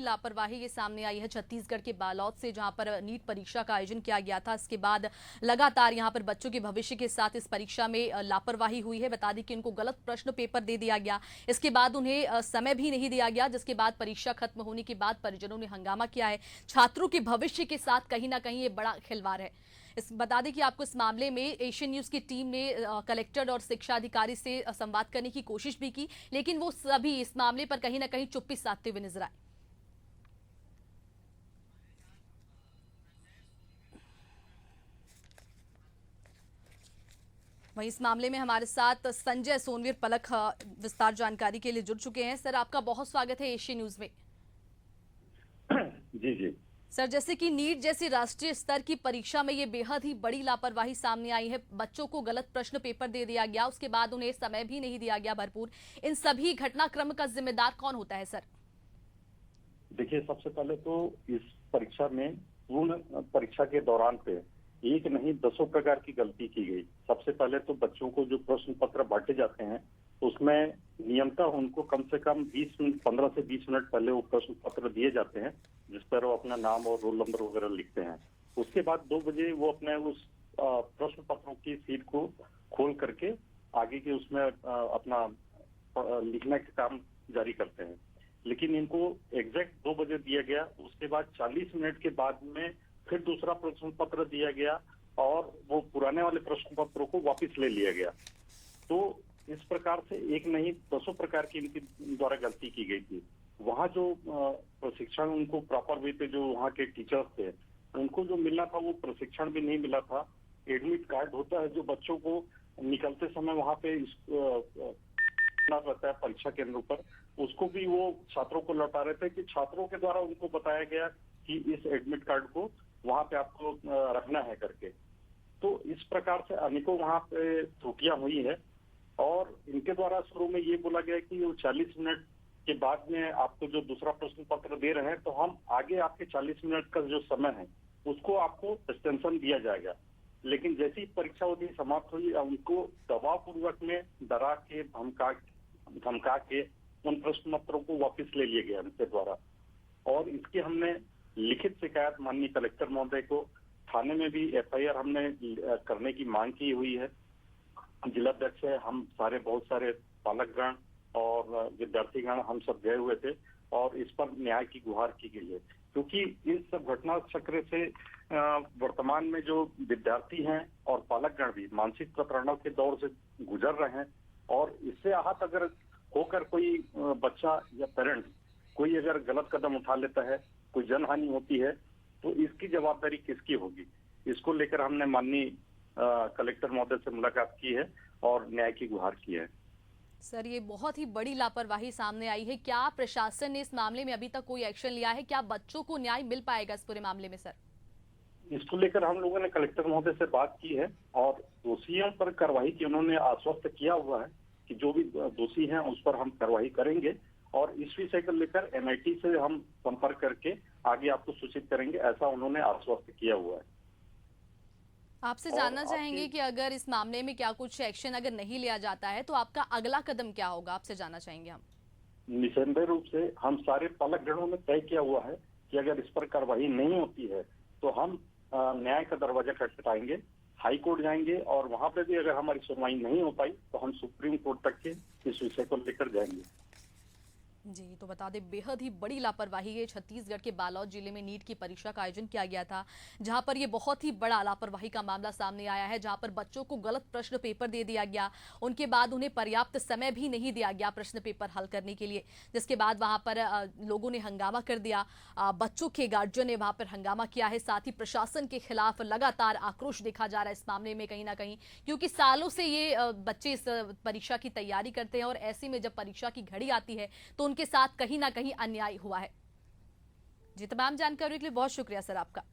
लापरवाही ये सामने आई है छत्तीसगढ़ के बालोद से, जहां पर नीट परीक्षा का आयोजन किया गया था। इसके बाद लगातार यहां पर बच्चों के भविष्य के साथ इस परीक्षा में लापरवाही हुई है। बता दें कि उनको गलत प्रश्न पेपर दे दिया गया, इसके बाद उन्हें समय भी नहीं दिया गया, जिसके बाद परीक्षा खत्म होने के बाद परिजनों ने हंगामा किया है। छात्रों के भविष्य के साथ कहीं ना कहीं ये बड़ा खिलवाड़ है। बता दें कि आपको इस मामले में एशियन न्यूज की टीम ने कलेक्टर और शिक्षा अधिकारी से संवाद करने की कोशिश भी की, लेकिन वो सभी इस मामले पर कहीं ना कहीं चुप्पी साधते हुए नजर आए। वहीं इस मामले में हमारे साथ संजय सोनवीर पलक विस्तार जानकारी के लिए जुड़ चुके हैं। सर, आपका बहुत स्वागत है एशियन न्यूज में। जी जी सर, जैसे कि नीट जैसी राष्ट्रीय स्तर की परीक्षा में ये बेहद ही बड़ी लापरवाही सामने आई है। बच्चों को गलत प्रश्न पेपर दे दिया गया, उसके बाद उन्हें समय भी नहीं दिया गया भरपूर। इन सभी घटनाक्रम का जिम्मेदार कौन होता है सर? देखिए, सबसे पहले तो इस परीक्षा में पूर्ण परीक्षा के दौरान पे एक नहीं दसों प्रकार की गलती की गई। सबसे पहले तो बच्चों को जो प्रश्न पत्र बांटे जाते हैं उसमें नियमतः उनको कम से कम 15 से 20 मिनट पहले वो प्रश्न पत्र दिए जाते हैं, जिस पर वो अपना नाम और रोल नंबर वगैरह लिखते हैं। उसके बाद 2 बजे वो अपने उस प्रश्न पत्रों की सीट को खोल करके आगे के उसमें अपना लिखने का काम जारी करते हैं। लेकिन इनको एग्जैक्ट 2 बजे दिया गया, उसके बाद 40 मिनट के बाद में फिर दूसरा प्रश्न पत्र दिया गया और वो पुराने वाले प्रश्न पत्रों को वापस ले लिया गया। तो इस प्रकार से एक नहीं दसों प्रकार की इनकी द्वारा गलती की गई थी। वहाँ जो प्रशिक्षण उनको प्रॉपर वे पे जो वहाँ के टीचर्स थे उनको जो मिलना था वो प्रशिक्षण भी नहीं मिला था। एडमिट कार्ड होता है जो बच्चों को निकलते समय वहाँ पे रहता है परीक्षा केंद्र पर, उसको भी वो छात्रों को लौटा रहे थे कि छात्रों के द्वारा उनको बताया गया कि इस एडमिट कार्ड को वहाँ पे आपको रखना है करके। तो इस प्रकार से अनेकों वहाँ पे त्रुटियां हुई है और इनके द्वारा शुरू में ये बोला गया कि वो 40 मिनट के बाद में आपको जो दूसरा प्रश्न पत्र दे रहे हैं तो हम आगे आपके 40 मिनट का जो समय है उसको आपको एक्सटेंशन दिया जाएगा। लेकिन जैसी ही परीक्षा अवधि समाप्त हुई उनको दबाव पूर्वक में डरा के धमका के उन प्रश्न पत्रों को वापस ले लिया गया उनके द्वारा। और इसकी हमने लिखित शिकायत माननीय कलेक्टर महोदय को, थाने में भी एफआईआर हमने करने की मांग की हुई है। जिलाध्यक्ष है, हम सारे बहुत सारे पालकगण और विद्यार्थीगण हम सब गए हुए थे और इस पर न्याय की गुहार की गई है। क्योंकि इन सब घटना चक्र से वर्तमान में जो विद्यार्थी हैं और पालकगण भी मानसिक प्रताड़ना के दौर से गुजर रहे हैं और इससे आहत अगर होकर कोई बच्चा या पेरेंट्स कोई अगर गलत कदम उठा लेता है, कोई जनहानि होती है, तो इसकी जवाबदारी किसकी होगी? इसको लेकर हमने माननीय कलेक्टर महोदय से मुलाकात की है और न्याय की गुहार की है। सर, ये बहुत ही बड़ी लापरवाही सामने आई है। क्या प्रशासन ने इस मामले में अभी तक कोई एक्शन लिया है? क्या बच्चों को न्याय मिल पाएगा इस पूरे मामले में सर? इसको लेकर हम लोगों ने कलेक्टर महोदय से बात की है और दोषियों पर कार्रवाई की उन्होंने आश्वस्त किया हुआ है कि जो भी दोषी हैं उस पर हम कार्रवाई करेंगे और इस विषय को लेकर एमआईटी से हम संपर्क करके आगे आपको सूचित करेंगे, ऐसा उन्होंने आश्वस्त किया हुआ है। आपसे जानना चाहेंगे कि अगर इस मामले में क्या कुछ एक्शन अगर नहीं लिया जाता है तो आपका अगला कदम क्या होगा? आपसे जानना चाहेंगे हम। निसंदेह रूप से हम सारे पालकगणों में तय किया हुआ है कि अगर इस पर कार्रवाई नहीं होती है तो हम न्याय का दरवाजा खटखटाएंगे, हाई कोर्ट जाएंगे और वहां पे भी अगर हमारी सुनवाई नहीं हो पाई तो हम सुप्रीम कोर्ट तक के इस विषय को लेकर जाएंगे। जी, तो बता दें बेहद ही बड़ी लापरवाही है। छत्तीसगढ़ के बालोद जिले में नीट की परीक्षा का आयोजन किया गया था, जहां पर ये बहुत ही बड़ा लापरवाही का मामला सामने आया है, जहां पर बच्चों को गलत प्रश्न पेपर दे दिया गया, उनके बाद उन्हें पर्याप्त समय भी नहीं दिया गया प्रश्न पेपर हल करने के लिए, जिसके बाद वहां पर लोगों ने हंगामा कर दिया। बच्चों के गार्जियन ने वहां पर हंगामा किया है। साथ ही प्रशासन के खिलाफ लगातार आक्रोश देखा जा रहा है इस मामले में कहीं ना कहीं, क्योंकि सालों से ये बच्चे इस परीक्षा की तैयारी करते हैं और ऐसे में जब परीक्षा की घड़ी आती है तो उनके साथ कहीं ना कहीं अन्याय हुआ है। जी, तमाम जानकारी के लिए बहुत शुक्रिया सर आपका।